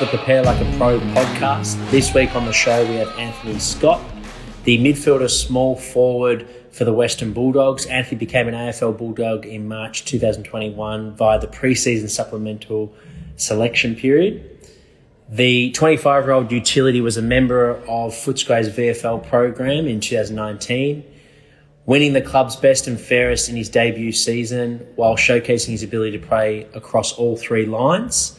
the Prepare Like a Pro podcast. This week on the show we have Anthony Scott, the midfielder small forward for the Western Bulldogs. Anthony became an AFL Bulldog in March 2021 via the pre-season supplemental selection period. The 25-year-old utility was a member of Footscray's VFL program in 2019, winning the club's best and fairest in his debut season while showcasing his ability to play across all three lines.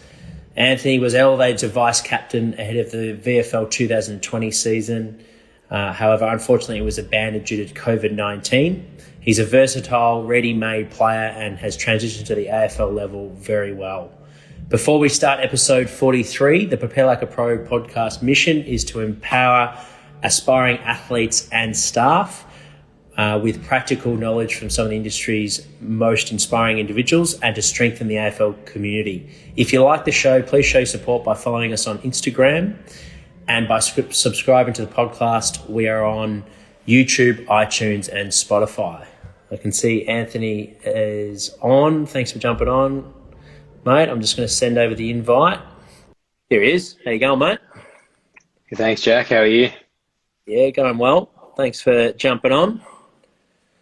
Anthony was elevated to vice-captain ahead of the VFL 2020 season. However, unfortunately, it was abandoned due to COVID-19. He's a versatile, ready-made player and has transitioned to the AFL level very well. Before we start episode 43, the Prepare Like a Pro podcast mission is to empower aspiring athletes and staff with practical knowledge from some of the industry's most inspiring individuals and to strengthen the AFL community. If you like the show, please show support by following us on Instagram and by subscribing to the podcast. We are on YouTube, iTunes and Spotify. I can see Anthony is on. Thanks for jumping on, mate. I'm just going to send over the invite. Here he is. How you going, mate? Thanks, Jack. How are you? Yeah, going well. Thanks for jumping on.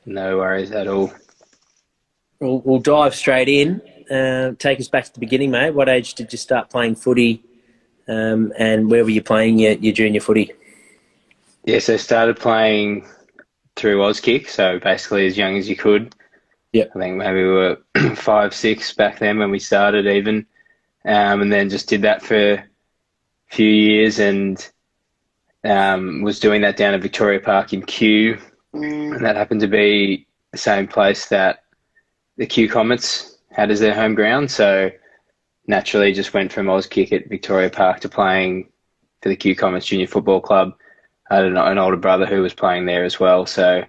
No worries at all. We'll dive straight in. Take us back to the beginning, mate. What age did you start playing footy and where were you playing your junior footy? Yeah, so started playing through Auskick, so basically as young as you could. Yeah, I think maybe we were 5, 6 back then when we started even. And then just did that for a few years and was doing that down at Victoria Park in Kew. And that happened to be the same place that the Kew Comets had as their home ground. So naturally just went from Auskick at Victoria Park to playing for the Kew Comets Junior Football Club. I had an older brother who was playing there as well. So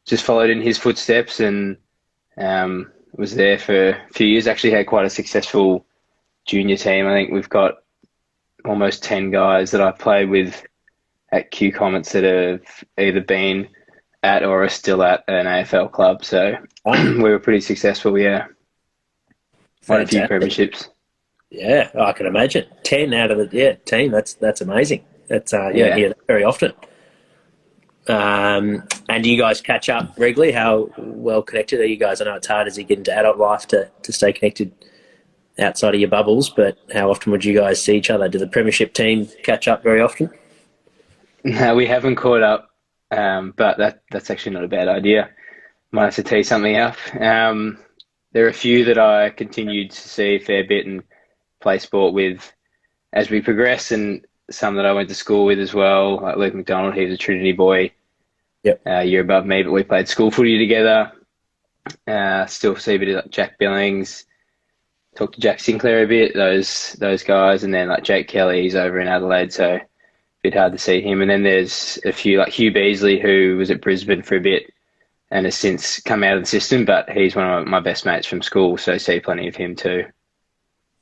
just followed in his footsteps and was there for a few years. Actually had quite a successful junior team. I think we've got almost 10 guys that I've played with at Kew Comets that have either been at or are still at an AFL club. So we were pretty successable, yeah. Won a few premierships. Yeah, I can imagine. 10 out of the team, that's amazing. That's you don't hear that very often. And do you guys catch up regularly? How well connected are you guys? I know it's hard as you get into adult life to stay connected outside of your bubbles, but how often would you guys see each other? Do the premiership team catch up very often? No, we haven't caught up, but that's actually not a bad idea. Might have to tee something up. There are a few that I continued to see a fair bit and play sport with as we progress, and some that I went to school with as well, like Luke McDonald. He was a Trinity boy, a year above me, but we played school footy together. Still see a bit of like Jack Billings, talk to Jack Sinclair a bit, those guys, and then like Jake Kelly, he's over in Adelaide, so a bit hard to see him. And then there's a few like Hugh Beasley, who was at Brisbane for a bit and has since come out of the system, but he's one of my best mates from school, so I see plenty of him too.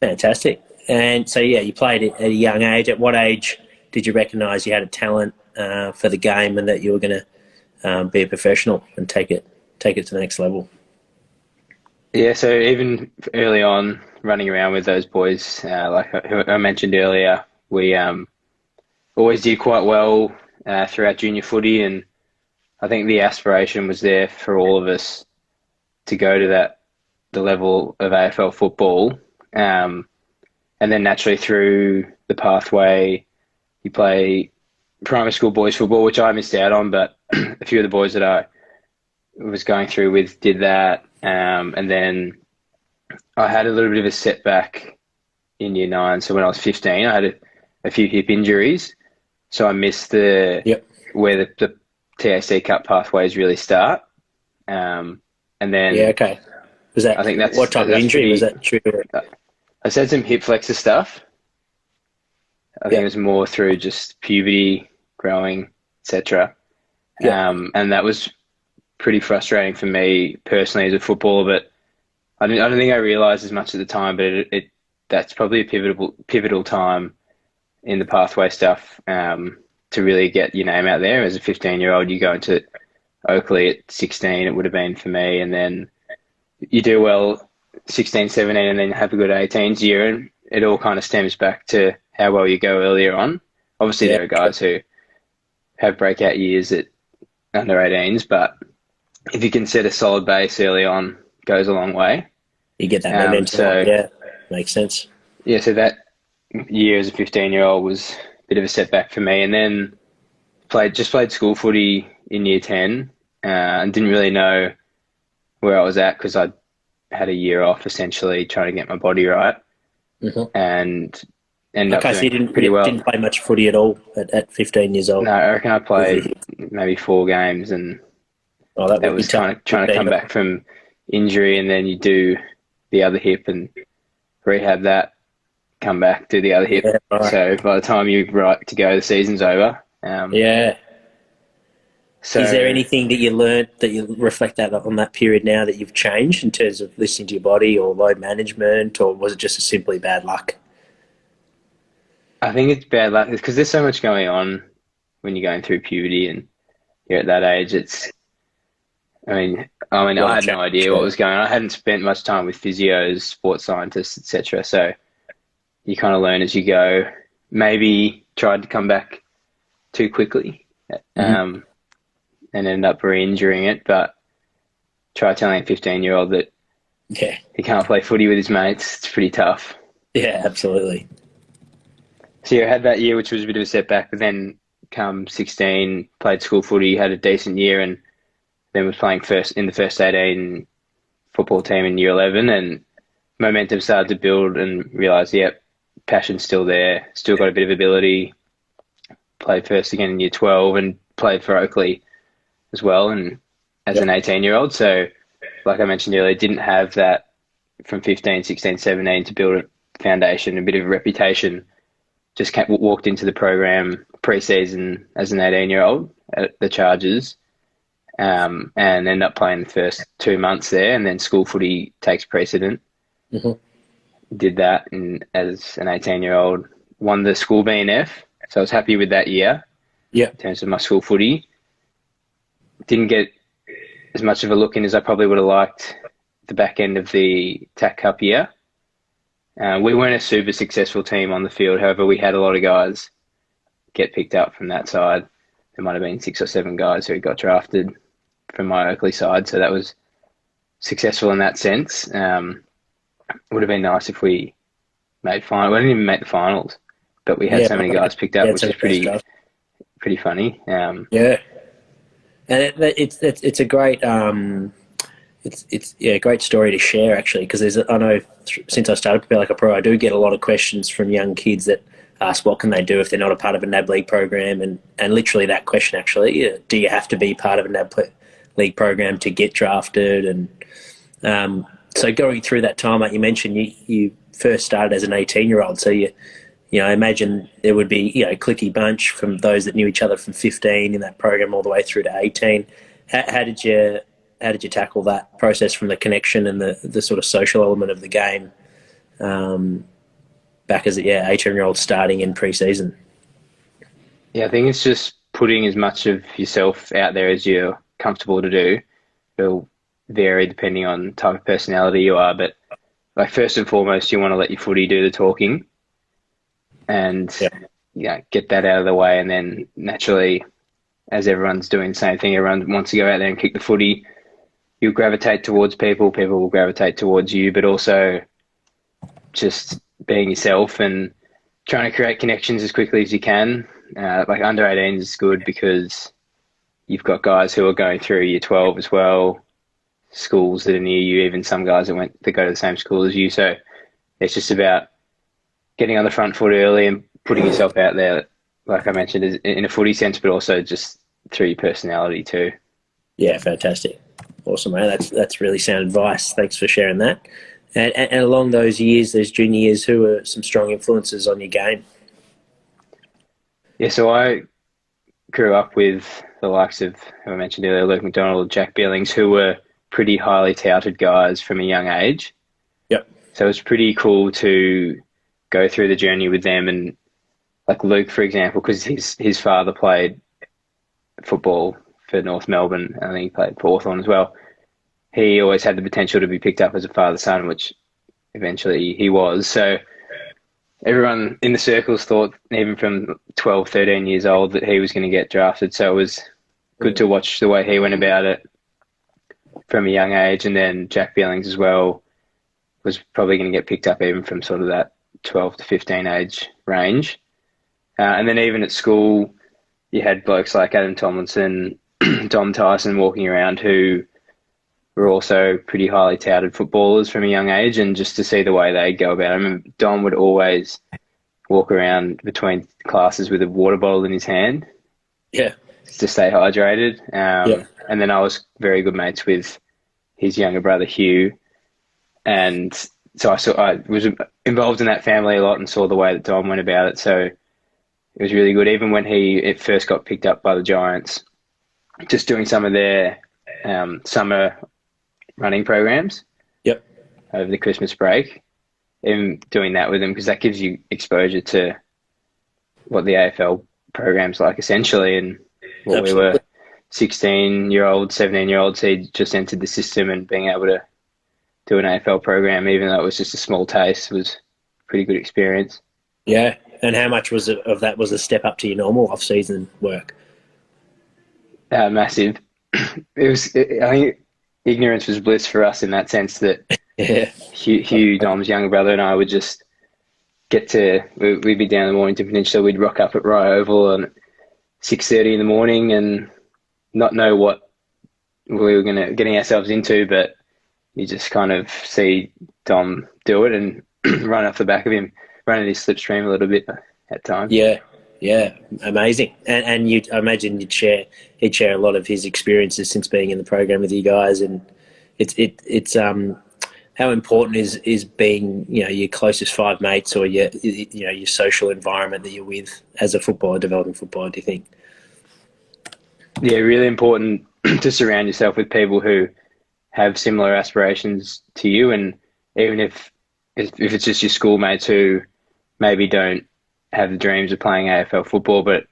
Fantastic. And so, yeah, you played at a young age. At what age did you recognise you had a talent for the game and that you were going to be a professional and take it to the next level? Yeah, so even early on, running around with those boys, like I mentioned earlier, we always did quite well throughout junior footy, and I think the aspiration was there for all of us to go to the level of AFL football. And then naturally through the pathway, you play primary school boys football, which I missed out on, but a few of the boys that I was going through with did that. And then I had a little bit of a setback in year 9. So when I was 15, I had a few hip injuries. So I missed where the TAC Cup pathways really start. And then Was that, I think that's what type of injury was that? True? I said some hip flexor stuff. I think it was more through just puberty, growing, etc. And that was pretty frustrating for me personally as a footballer. But I don't think I realised as much at the time. But that's probably a pivotal time in the pathway stuff to really get your name out there. As a 15-year-old, you go into Oakley at 16. It would have been for me, and then you do well 16, 17, and then have a good 18s year, it all kind of stems back to how well you go earlier on. Obviously, there are guys who have breakout years at under 18s, but if you can set a solid base early on, goes a long way. You get that momentum. So, makes sense. Yeah, so that year as a 15-year-old was a bit of a setback for me, and then played school footy in year 10 and didn't really know where I was at because I'd had a year off essentially trying to get my body right, and ended up doing pretty well. Didn't play much footy at all at 15 years old. No, I reckon I played maybe 4 games, and that was trying to come back from injury, and then you do the other hip and rehab that, come back, do the other hip. Yeah, right. So by the time you're right to go, the season's over. So, is there anything that you learned that you reflect that on that period now that you've changed in terms of listening to your body or load management, or was it just simply bad luck? I think it's bad luck because there's so much going on when you're going through puberty and you're at that age. I had no idea what was going on. I hadn't spent much time with physios, sports scientists, etc. So you kind of learn as you go. Maybe tried to come back too quickly and ended up re-injuring it. But try telling a 15-year-old that he can't play footy with his mates. It's pretty tough. Yeah, absolutely. So I had that year, which was a bit of a setback, but then come 16, played school footy, had a decent year, and then was playing in the first 18 football team in year 11, and momentum started to build and realised, passion's still there, still got a bit of ability. Played first again in year 12 and played for Oakley as well, and as an 18-year-old. So, like I mentioned earlier, didn't have that from 15, 16, 17 to build a foundation, a bit of a reputation. Just walked into the program pre-season as an 18-year-old at the Chargers, and ended up playing the first 2 months there, and then school footy takes precedent. Did that as an 18-year-old, won the school BNF, so I was happy with that year in terms of my school footy. Didn't get as much of a look in as I probably would have liked the back end of the TAC Cup year. We weren't a super successful team on the field. However, we had a lot of guys get picked up from that side. There might have been 6 or 7 guys who got drafted from my Oakley side. So that was successful in that sense. Would have been nice if we made final. We didn't even make the finals, but we had so many guys picked up, which is pretty funny. And it's a great great story to share, actually, because I know since I started Prepare Like a Pro, I do get a lot of questions from young kids that ask what can they do if they're not a part of a NAB League program, and literally that question, actually, do you have to be part of a NAB League program to get drafted? And so going through that time, like you mentioned, you first started as an 18-year-old, so I imagine there would be a clicky bunch from those that knew each other from 15 in that program all the way through to 18. How did you tackle that process from the connection and the sort of social element of the game back as 18-year-old starting in pre-season? Yeah, I think it's just putting as much of yourself out there as you're comfortable to do. It'll vary depending on the type of personality you are, but first and foremost, you want to let your footy do the talking and get that out of the way, and then naturally, as everyone's doing the same thing, everyone wants to go out there and kick the footy. You'll gravitate towards people will gravitate towards you, but also just being yourself and trying to create connections as quickly as you can. Under 18 is good because you've got guys who are going through year 12 as well, schools that are near you, even some guys that go to the same school as you. So it's just about getting on the front foot early and putting yourself out there, like I mentioned, in a footy sense, but also just through your personality too. Yeah, fantastic. Awesome, mate. That's really sound advice. Thanks for sharing that. And along those years, those junior years, who were some strong influences on your game? Yeah, so I grew up with the likes of, who I mentioned earlier, Luke McDonald, Jack Billings, who were pretty highly touted guys from a young age. Yep. So it was pretty cool to go through the journey with them. And like Luke, for example, because his father played football for North Melbourne. I think he played for Hawthorn as well. He always had the potential to be picked up as a father-son, which eventually he was. So everyone in the circles thought, even from 12, 13 years old, that he was going to get drafted. So it was good to watch the way he went about it from a young age. And then Jack Billings as well was probably going to get picked up even from sort of that 12 to 15 age range. And then even at school, you had blokes like Adam Tomlinson, Dom Tyson walking around who were also pretty highly touted footballers from a young age, and just to see the way they go about it. I remember Dom would always walk around between classes with a water bottle in his hand. Yeah. To stay hydrated. And then I was very good mates with his younger brother, Hugh. And so I was involved in that family a lot and saw the way that Dom went about it. So it was really good. Even when it first got picked up by the Giants, just doing some of their summer running programs over the Christmas break, and doing that with him, because that gives you exposure to what the AFL program's like essentially. And what we were 16-year-olds, 17-year-olds, he just entered the system, and being able to do an AFL program, even though it was just a small taste, was a pretty good experience. Yeah. And how much was it of that was a step up to your normal off-season work? Massive. I think ignorance was bliss for us in that sense that Hugh, Dom's younger brother, and I would just we'd be down the Mornington Peninsula, we'd rock up at Rye Oval and 6:30 in the morning and not know what we were getting ourselves into, but you just kind of see Dom do it and run off the back of him, running his slipstream a little bit at times. Yeah, amazing. And I imagine he'd share a lot of his experiences since being in the program with you guys, and it's how important is being, your closest five mates, or your social environment that you're with as a footballer, developing footballer, do you think? Yeah, really important to surround yourself with people who have similar aspirations to you, and even if it's just your schoolmates who maybe don't have the dreams of playing AFL football, but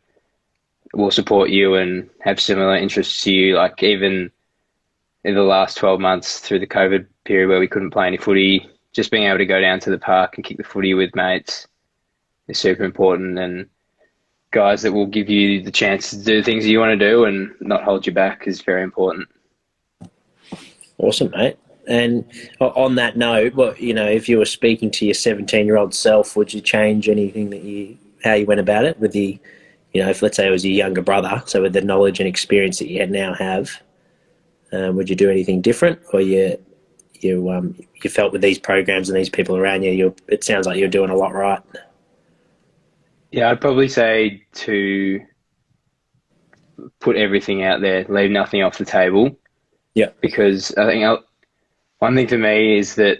will support you and have similar interests to you. Like even in the last 12 months through the COVID period where we couldn't play any footy, just being able to go down to the park and kick the footy with mates is super important, and guys that will give you the chance to do things that you want to do and not hold you back is very important. Awesome, mate. And on that note, if you were speaking to your 17-year-old self, would you change anything how you went about it with if let's say it was your younger brother, so with the knowledge and experience that you now have, would you do anything different, or you felt with these programs and these people around you, it sounds like you're doing a lot right? Yeah, I'd probably say to put everything out there, leave nothing off the table. Yeah, because I think one thing for me is that,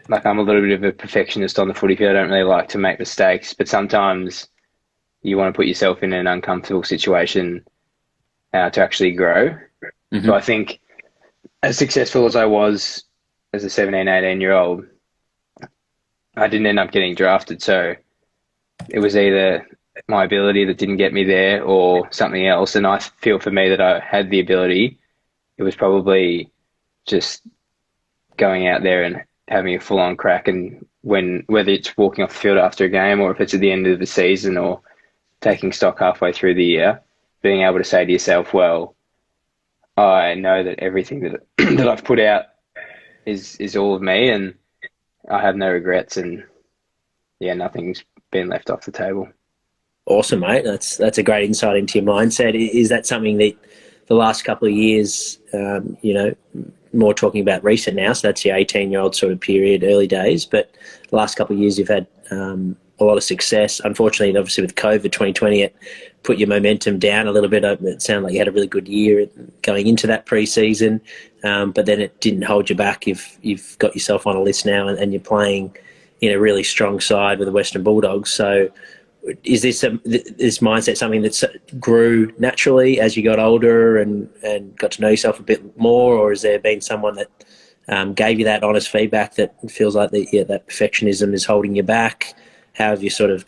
like, I'm a little bit of a perfectionist on the footy field. I don't really like to make mistakes, but sometimes you want to put yourself in an uncomfortable situation to actually grow. Mm-hmm. So I think as successful as I was as a 17, 18-year-old, I didn't end up getting drafted. So it was either my ability that didn't get me there or something else. And I feel for me that I had the ability. It was probably just going out there and having a full-on crack, and whether it's walking off the field after a game or if it's at the end of the season or taking stock halfway through the year, being able to say to yourself, well, I know that everything that that I've put out is all of me, and I have no regrets, and nothing's been left off the table. Awesome, mate. That's a great insight into your mindset. Is that something that the last couple of years, more talking about recent now, so that's your 18-year-old sort of period, early days, but the last couple of years you've had a lot of success. Unfortunately, obviously with COVID 2020, it put your momentum down a little bit. It sounded like you had a really good year going into that pre-season, but then it didn't hold you back. You've got yourself on a list now, and you're playing in a really strong side with the Western Bulldogs. So is this mindset something that grew naturally as you got older and got to know yourself a bit more, or has there been someone that gave you that honest feedback that feels like that perfectionism is holding you back? How have you sort of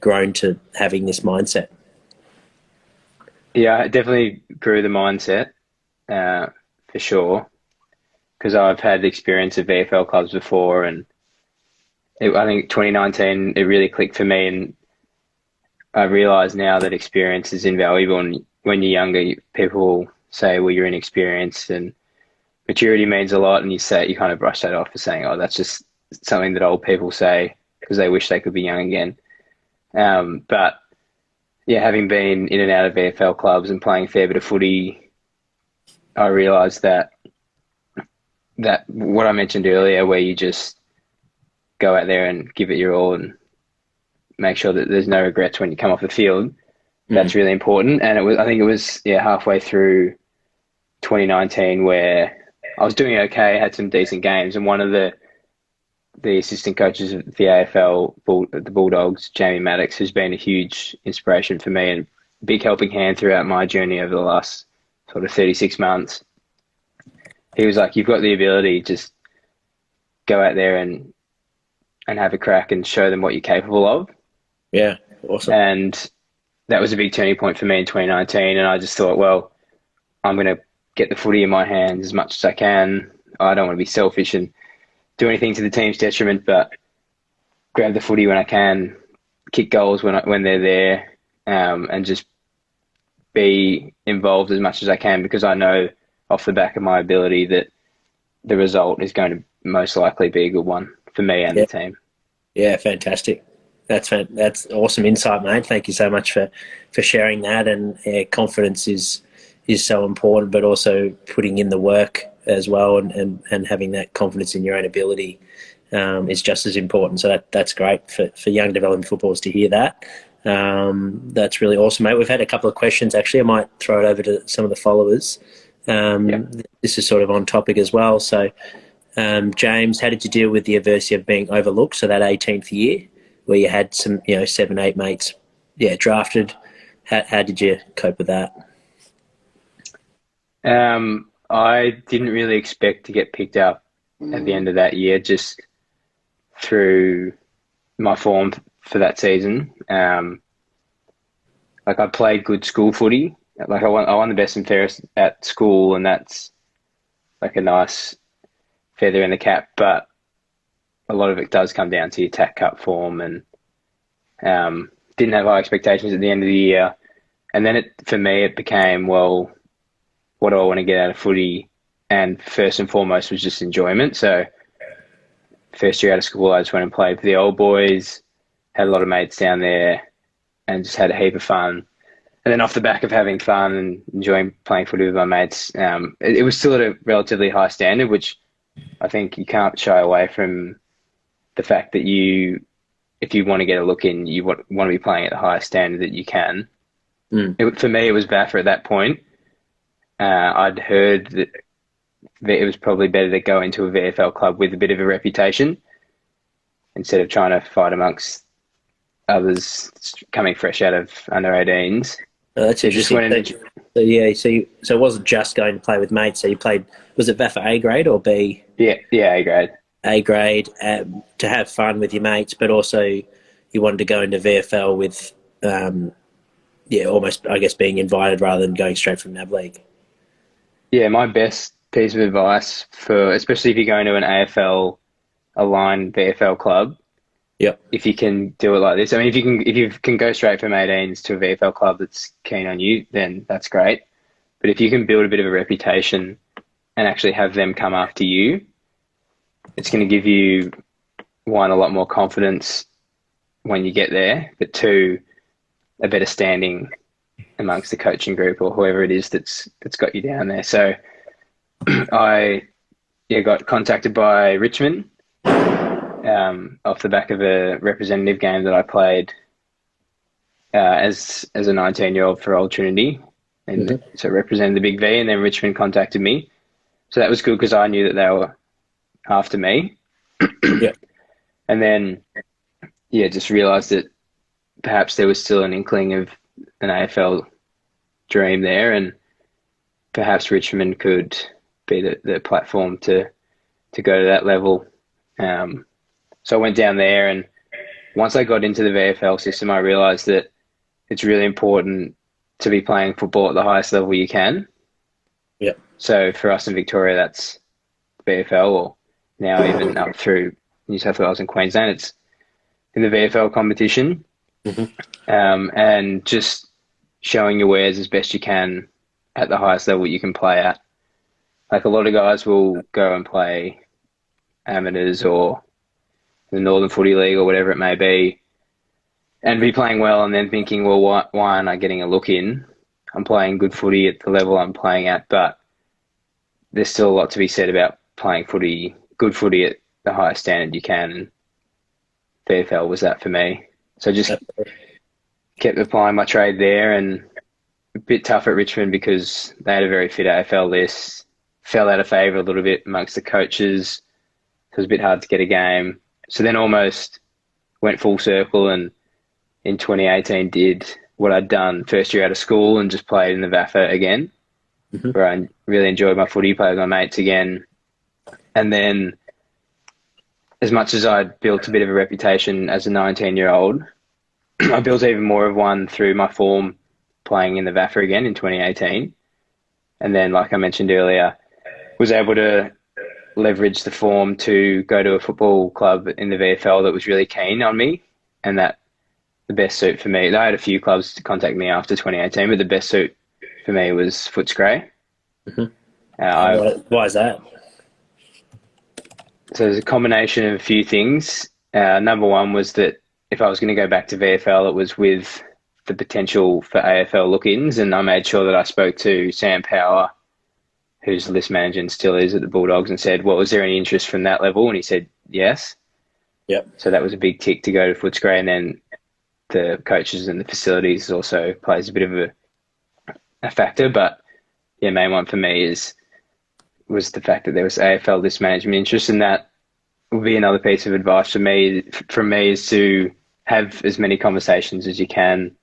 grown to having this mindset? Yeah, I definitely grew the mindset for sure, because I've had experience of VFL clubs before, and I think 2019, it really clicked for me, and I realise now that experience is invaluable. And when you're younger, people say, well, you're inexperienced, and maturity means a lot. And you kind of brush that off as saying, oh, that's just something that old people say because they wish they could be young again. But yeah, having been in and out of VFL clubs and playing a fair bit of footy, I realised that what I mentioned earlier, where you just go out there and give it your all and make sure that there's no regrets when you come off the field, that's really important. And I think it was halfway through 2019 where I was doing okay, had some decent games, and one of the assistant coaches of the AFL, the Bulldogs, Jamie Maddox, who's been a huge inspiration for me and a big helping hand throughout my journey over the last sort of 36 months. He was like, you've got the ability, just go out there and have a crack and show them what you're capable of. Yeah, awesome. And that was a big turning point for me in 2019. And I just thought, well, I'm going to get the footy in my hands as much as I can. I don't want to be selfish and do anything to the team's detriment, but grab the footy when I can, kick goals when they're there, and just be involved as much as I can, because I know off the back of my ability that the result is going to most likely be a good one for me and the team. Yeah, fantastic. That's awesome insight, mate. Thank you so much for sharing that. And confidence is so important, but also putting in the work as well, and having that confidence in your own ability is just as important. So that's great for young developing footballers to hear that. That's really awesome, mate. We've had a couple of questions. Actually, I might throw it over to some of the followers. This is sort of on topic as well. So, James, how did you deal with the adversity of being overlooked? So that 18th year where you had some, 7, 8 mates, drafted. How did you cope with that? I didn't really expect to get picked up at the end of that year, just through my form for that season. Like, I played good school footy. Like, I won the best and fairest at school, and that's like a nice feather in the cap. But a lot of it does come down to your TAC Cup form, and didn't have high expectations at the end of the year. And then for me, it became, well, what do I want to get out of footy? And first and foremost was just enjoyment. So first year out of school, I just went and played for the old boys, had a lot of mates down there, and just had a heap of fun. And then off the back of having fun and enjoying playing footy with my mates, it was still at a relatively high standard, which I think you can't shy away from the fact that if you want to get a look in, you want to be playing at the highest standard that you can. For me, it was VAFA at that point. I'd heard that it was probably better to go into a VFL club with a bit of a reputation instead of trying to fight amongst others coming fresh out of under-18s. That's interesting. So it wasn't just going to play with mates. So you played, was it VAFA A grade or B? Yeah, A grade. A grade, to have fun with your mates, but also you wanted to go into VFL with, almost, I guess, being invited rather than going straight from NAB League. Yeah, my best piece of advice especially if you're going to an AFL aligned VFL club, if you can do it like this. I mean, if you can go straight from 18s to a VFL club that's keen on you, then that's great. But if you can build a bit of a reputation and actually have them come after you, it's going to give you, one, a lot more confidence when you get there, but two, a better standing amongst the coaching group or whoever it is that's got you down there. So I got contacted by Richmond off the back of a representative game that I played as a 19-year-old for Old Trinity, and so represented the Big V, and then Richmond contacted me. So that was good because I knew that they were after me. And then just realised that perhaps there was still an inkling of an AFL dream there, and perhaps Richmond could be the platform to go to that level. So I went down there, and once I got into the VFL system, I realised that it's really important to be playing football at the highest level you can. So for us in Victoria, that's VFL, or now even up through New South Wales and Queensland. It's in the VFL competition, Mhm. and just showing your wares as best you can at the highest level you can play at. Like a lot of guys will go and play amateurs or the Northern Footy League or whatever it may be, and be playing well, and then thinking, well, why aren't I getting a look in? I'm playing good footy at the level I'm playing at, but there's still a lot to be said about playing footy, good footy at the highest standard you can. And VFL was that for me. So just kept applying my trade there, and a bit tough at Richmond because they had a very fit AFL list. Fell out of favour a little bit amongst the coaches. It was a bit hard to get a game. So then almost went full circle, and in 2018 did what I'd done first year out of school and just played in the VAFA again, where I really enjoyed my footy, played with my mates again. And then as much as I'd built a bit of a reputation as a 19-year-old, I built even more of one through my form playing in the VAFA again in 2018. And then, like I mentioned earlier, was able to leverage the form to go to a football club in the VFL that was really keen on me, and that the best suit for me, I had a few clubs to contact me after 2018, but the best suit for me was Footscray. Why is that? So there's a combination of a few things. Number one was that if I was going to go back to VFL, it was with the potential for AFL look-ins, and I made sure that I spoke to Sam Power, who's the list manager and still is at the Bulldogs, and said, well, was there any interest from that level? And he said, yes. Yep. So that was a big tick to go to Footscray, and then the coaches and the facilities also plays a bit of a factor. But the main one for me was the fact that there was AFL list management interest, and that would be another piece of advice from me is to have as many conversations as you can,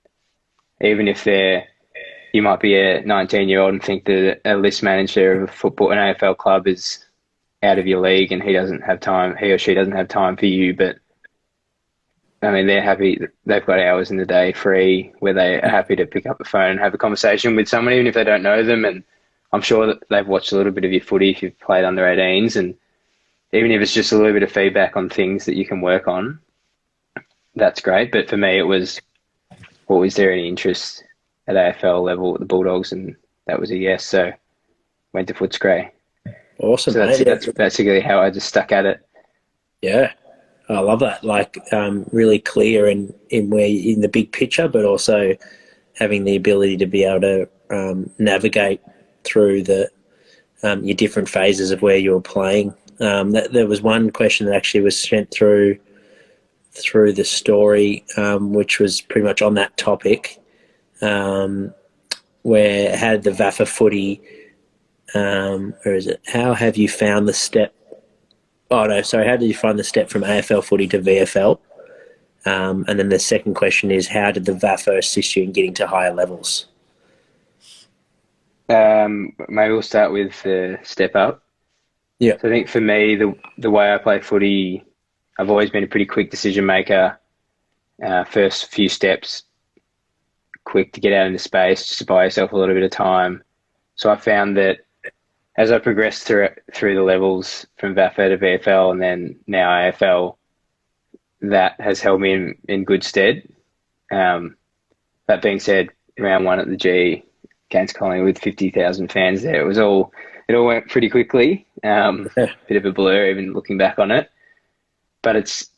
even if you might be a 19-year-old and think that a list manager of an AFL club is out of your league and he or she doesn't have time for you. But I mean, they're happy. They've got hours in the day free where they are happy to pick up the phone and have a conversation with someone, even if they don't know them. And I'm sure that they've watched a little bit of your footy if you've played under 18s. And even if it's just a little bit of feedback on things that you can work on, that's great. But for me, it was, well, was there any interest at AFL level at the Bulldogs? And that was a yes. So went to Footscray. Awesome. So that's basically how I just stuck at it. Yeah. I love that. Like, really clear in the big picture, but also having the ability to be able to navigate through your different phases of where you're playing. There was one question that actually was sent through the story, which was pretty much on that topic, where had the VAFA footy, or is it, how have you found the step? Oh, no, sorry. How did you find the step from AFL footy to VFL? And then the second question is, how did the VAFA assist you in getting to higher levels? Maybe we'll start with the step up. Yeah. So I think for me, the way I play footy, I've always been a pretty quick decision maker. First few steps, quick to get out into space, just to buy yourself a little bit of time. So I found that as I progressed through the levels from VAFA to VFL and then now AFL, that has held me in good stead. That being said, round one at the G against Collingwood with 50,000 fans there, it all went pretty quickly. Bit of a blur even looking back on it. But it's,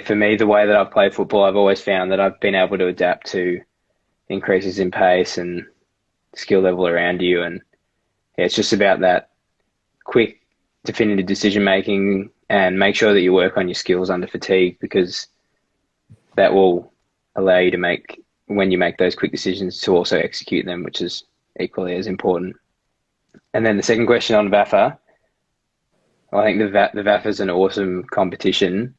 for me, the way that I've played football, I've always found that I've been able to adapt to increases in pace and skill level around you. And it's just about that quick, definitive decision-making and make sure that you work on your skills under fatigue, because that will allow you to when you make those quick decisions, to also execute them, which is equally as important. And then the second question on VAFA, I think the VAFA is an awesome competition,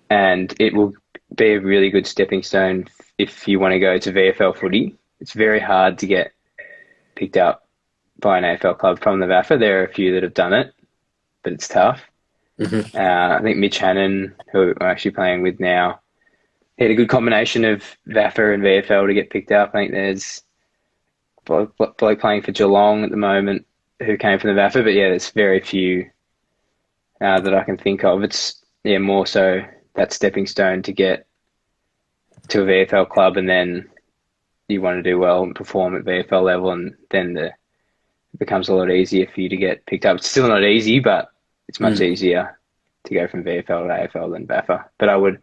and it will be a really good stepping stone if you want to go to VFL footy. It's very hard to get picked up by an AFL club from the VAFA. There are a few that have done it, but it's tough. Mm-hmm. I think Mitch Hannon, who I'm actually playing with now, he had a good combination of VAFA and VFL to get picked up. I think there's a bloke playing for Geelong at the moment who came from the VAFA, but there's very few that I can think of. It's more so that stepping stone to get to a VFL club, and then you want to do well and perform at VFL level, and then it becomes a lot easier for you to get picked up. It's still not easy, but it's much easier to go from VFL to AFL than VAFA. But I would,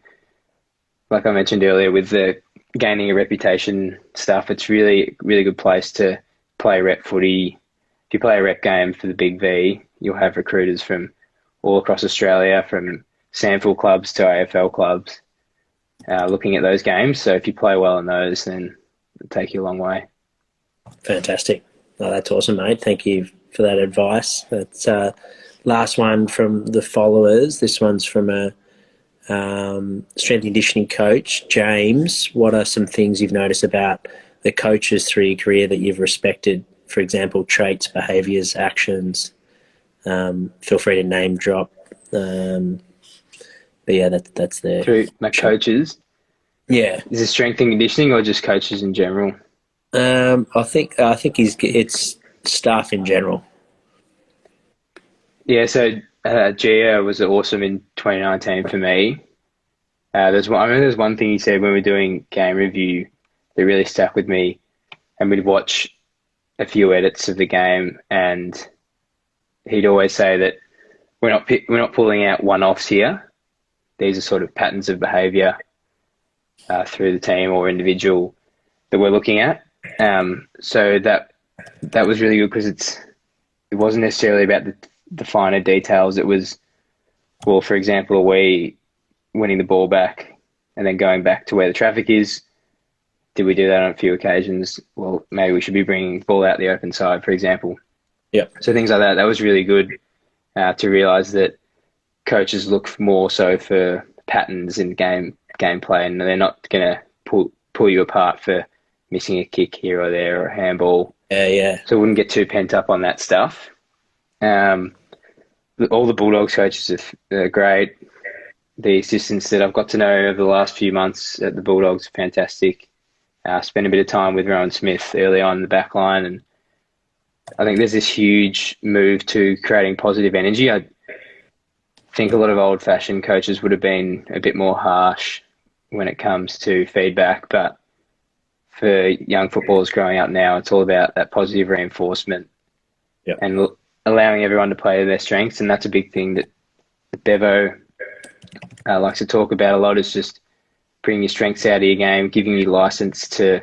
like I mentioned earlier, with the gaining a reputation stuff, it's really, really good place to play rep footy. If you play a rep game for the Big V, you'll have recruiters from all across Australia, from sample clubs to AFL clubs, looking at those games. So if you play well in those, then it'll take you a long way. Fantastic. Oh, that's awesome, mate. Thank you for that advice. That's last one from the followers. This one's from a strength and conditioning coach, James. What are some things you've noticed about the coaches through your career that you've respected? For example, traits, behaviours, actions. Feel free to name drop. But yeah, that's there. Through my coaches? Yeah. Is it strength and conditioning or just coaches in general? I think it's staff in general. Yeah, so Gia was awesome in 2019 for me. There's one thing he said when we were doing game review that really stuck with me, and we'd watch a few edits of the game, and he'd always say that we're not pulling out one-offs here. These are sort of patterns of behaviour through the team or individual that we're looking at. So that was really good, because it wasn't necessarily about the finer details. It was, well, for example, are we winning the ball back and then going back to where the traffic is? Did we do that on a few occasions? Well, maybe we should be bringing the ball out the open side, for example. Yeah. So things like that. That was really good to realise that coaches look more so for patterns in gameplay, and they're not going to pull you apart for missing a kick here or there or a handball. Yeah. So I wouldn't get too pent up on that stuff. All the Bulldogs coaches are great. The assistants that I've got to know over the last few months at the Bulldogs are fantastic. Spent a bit of time with Rowan Smith early on in the back line, and I think there's this huge move to creating positive energy. I think a lot of old-fashioned coaches would have been a bit more harsh when it comes to feedback, but for young footballers growing up now, it's all about that positive reinforcement and allowing everyone to play to their strengths. And that's a big thing that Bevo likes to talk about a lot, is just bringing your strengths out of your game, giving you license to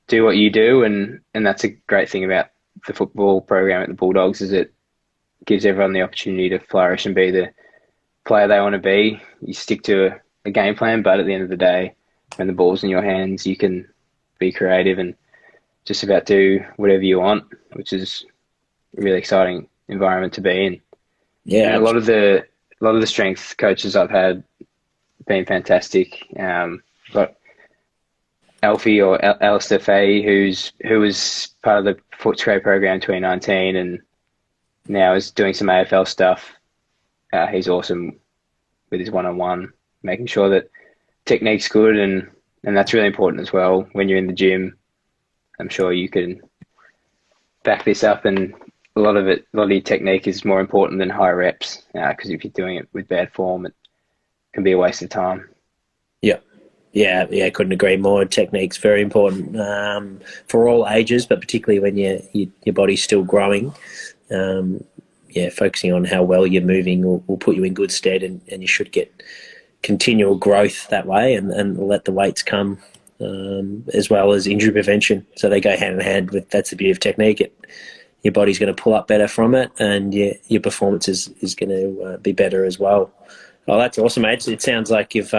do what you do. And that's a great thing about the football program at the Bulldogs, is it gives everyone the opportunity to flourish and be the player they want to be. You stick to a game plan, but at the end of the day, when the ball's in your hands, you can be creative and just about do whatever you want, which is a really exciting environment to be in. Yeah, and a lot of the strength coaches I've had been fantastic. But Alfie or Alistair Fahey, who was part of the Footscray program in 2019 and now is doing some AFL stuff. He's awesome with his one-on-one, making sure that technique's good, and that's really important as well when you're in the gym. I'm sure you can back this up, and a lot of your technique is more important than high reps, because if you're doing it with bad form, it can be a waste of time. Yeah, couldn't agree more. Technique's very important for all ages, but particularly when your body's still growing. Focusing on how well you're moving will put you in good stead, and you should get continual growth that way, and let the weights come as well as injury prevention. So they go hand in hand with, that's the beauty of technique. Your body's going to pull up better from it, and your performance is going to be better as well. Oh, that's awesome, mate. It sounds like you've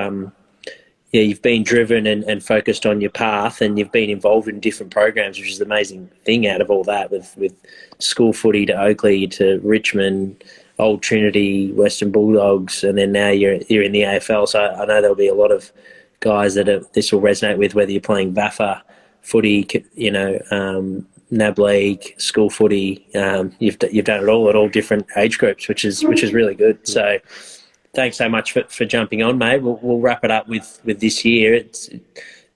been driven and focused on your path, and you've been involved in different programs, which is the amazing thing out of all that, with school footy to Oakley to Richmond, Old Trinity, Western Bulldogs, and then now you're in the AFL. So I know there'll be a lot of guys that this will resonate with, whether you're playing VAFA, footy, NAB League, school footy. You've done it all at all different age groups, which is really good. So thanks so much for jumping on, mate. We'll wrap it up with this year. It's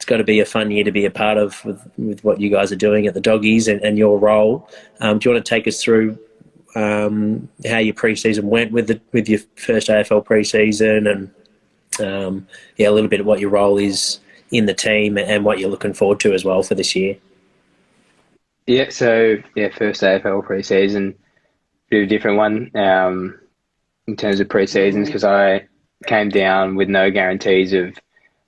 got to be a fun year to be a part of with what you guys are doing at the Doggies and your role. Do you want to take us through how your pre-season went with your first AFL pre-season, and a little bit of what your role is in the team and what you're looking forward to as well for this year. Yeah, so first AFL pre-season, bit of a different one in terms of pre-seasons, because I came down with no guarantees of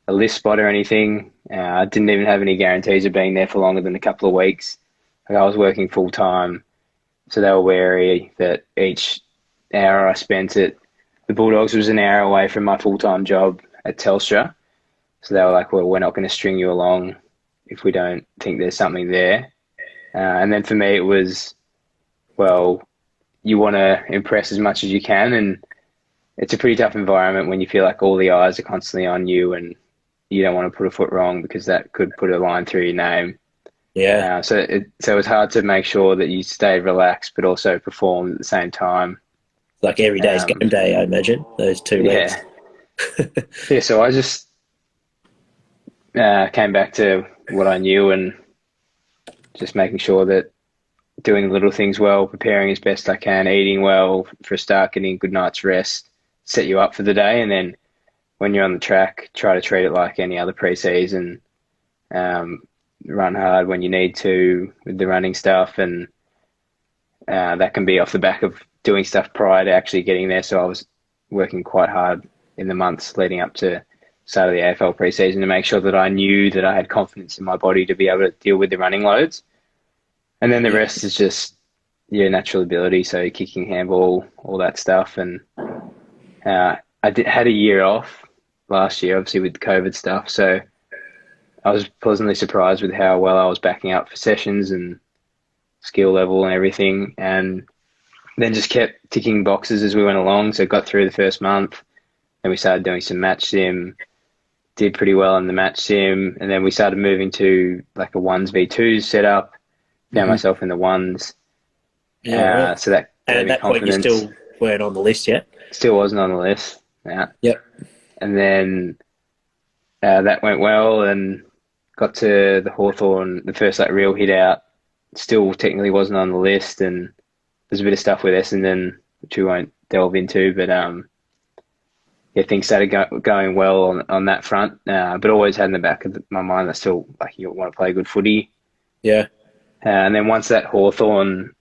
a list spot or anything. I didn't even have any guarantees of being there for longer than a couple of weeks. Like, I was working full-time, so they were wary that each hour I spent at the Bulldogs was an hour away from my full-time job at Telstra. So they were like, well, we're not going to string you along if we don't think there's something there. And then for me, it was, well, you want to impress as much as you can. And it's a pretty tough environment when you feel like all the eyes are constantly on you and you don't want to put a foot wrong, because that could put a line through your name. Yeah. So it's hard to make sure that you stay relaxed but also perform at the same time. Like every day's game day, I imagine, those 2 weeks. Yeah, so I just came back to what I knew and just making sure that doing the little things well, preparing as best I can, eating well for a start, getting a good night's rest, set you up for the day. And then when you're on the track, try to treat it like any other pre-season. Run hard when you need to with the running stuff, and that can be off the back of doing stuff prior to actually getting there. So I was working quite hard in the months leading up to start of the AFL pre-season to make sure that I knew that I had confidence in my body to be able to deal with the running loads. And then the rest is just natural ability, so kicking, handball, all that stuff. And I had a year off last year, obviously with COVID stuff, so I was pleasantly surprised with how well I was backing up for sessions and skill level and everything, and then just kept ticking boxes as we went along. So got through the first month, then we started doing some match sim, did pretty well in the match sim, and then we started moving to like a 1s v2s setup, found myself in the ones. Yeah, so that and at that point you still weren't on the list yet? Still wasn't on the list. Yeah. Yep. And then that went well, and got to the Hawthorn, the first like real hit out, still technically wasn't on the list, and there's a bit of stuff with Essendon which we won't delve into, but things started going well on that front, but always had in the back of my mind that still, like, you want to play good footy. Yeah. And then once that Hawthorn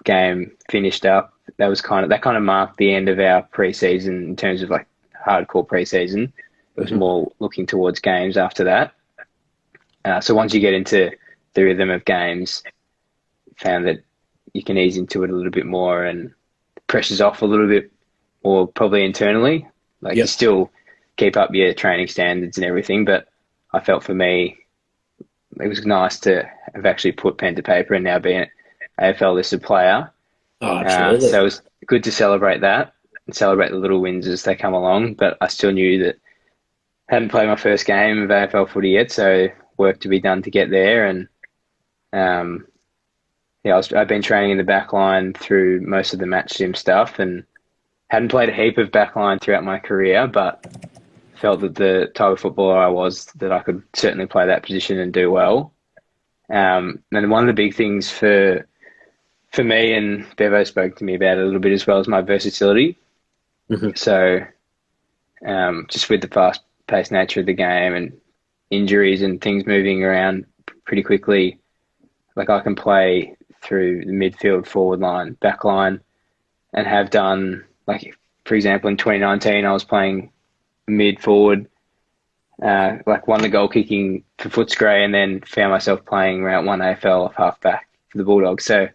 game finished up, that kind of marked the end of our pre-season in terms of like hardcore pre-season. It was more looking towards games after that. So once you get into the rhythm of games, found that you can ease into it a little bit more, and the pressure's off a little bit more, probably internally. Like, you still keep up your training standards and everything, but I felt for me, it was nice to have actually put pen to paper and now be an AFL listed player. Oh, absolutely. So it was good to celebrate that and celebrate the little wins as they come along, but I still knew that I hadn't played my first game of AFL footy yet, so work to be done to get there. And I've been training in the back line through most of the match sim stuff, and hadn't played a heap of back line throughout my career, but felt that the type of footballer I was, that I could certainly play that position and do well. And one of the big things for me, and Bevo spoke to me about it a little bit as well, is my versatility. So just with the fast-paced nature of the game and injuries and things moving around pretty quickly, like, I can play through the midfield, forward line, back line, and have done, like, for example, in 2019, I was playing mid-forward, like won the goal kicking for Footscray, and then found myself playing round 1 AFL off half-back for the Bulldogs. So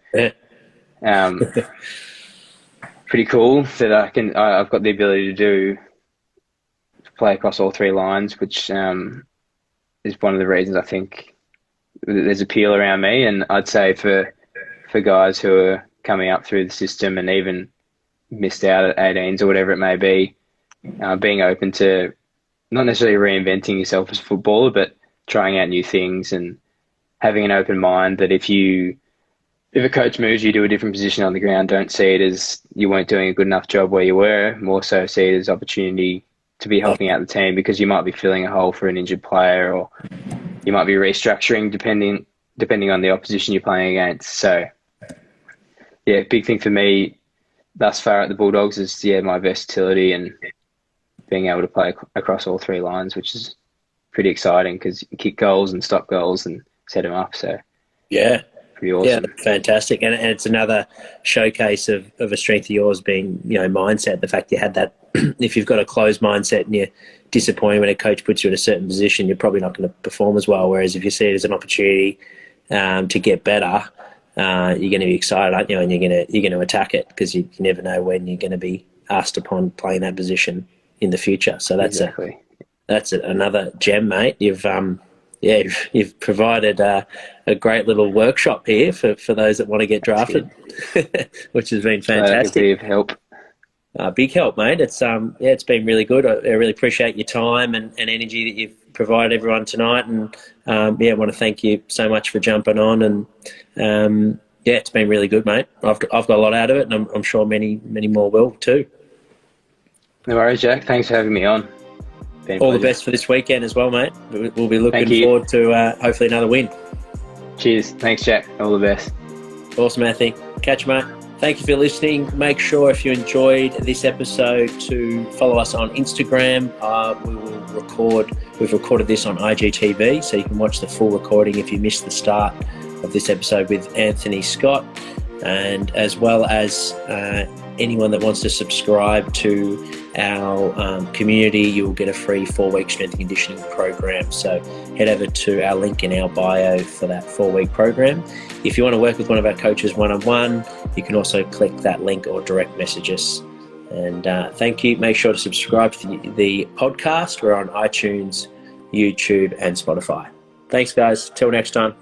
pretty cool that I've got the ability to play across all three lines, which is one of the reasons I think there's appeal around me. And I'd say for guys who are coming up through the system and even missed out at 18s or whatever it may be, being open to not necessarily reinventing yourself as a footballer, but trying out new things and having an open mind that if a coach moves you to a different position on the ground, don't see it as you weren't doing a good enough job where you were, more so see it as opportunity to be helping out the team, because you might be filling a hole for an injured player, or you might be restructuring depending on the opposition you're playing against. So yeah, big thing for me thus far at the Bulldogs is my versatility and being able to play across all three lines, which is pretty exciting because you kick goals and stop goals and set them up. So yeah, pretty awesome. Yeah, fantastic. And it's another showcase of a strength of yours being, mindset. The fact you had that, if you've got a closed mindset and you're disappointed when a coach puts you in a certain position, you're probably not going to perform as well. Whereas if you see it as an opportunity to get better, you're going to be excited, aren't you? And you're going to attack it because you never know when you're going to be asked upon playing that position in the future. So that's exactly. That's another gem, mate. You've provided a great little workshop here for those that want to get drafted, which has been fantastic. Be of help. Big help, mate. It's been really good. I really appreciate your time and energy that you've provided everyone tonight, and I want to thank you so much for jumping on. And it's been really good, mate. I've got a lot out of it, and I'm sure many more will too. No worries, Jack. Thanks for having me on. All the best for this weekend as well, mate. We'll be looking forward to hopefully another win. Cheers. Thanks, Jack. All the best. Awesome, Anthony. Catch you, mate. Thank you for listening. Make sure if you enjoyed this episode to follow us on Instagram. We've recorded this on IGTV, so you can watch the full recording if you missed the start of this episode with Anthony Scott, and as well as anyone that wants to subscribe to our community, you'll get a free 4-week strength and conditioning program. So head over to our link in our bio for that 4-week program. If you want to work with one of our coaches one-on-one, you can also click that link or direct message us. And thank you. Make sure to subscribe to the podcast. We're on iTunes, YouTube, and Spotify. Thanks, guys. Till next time.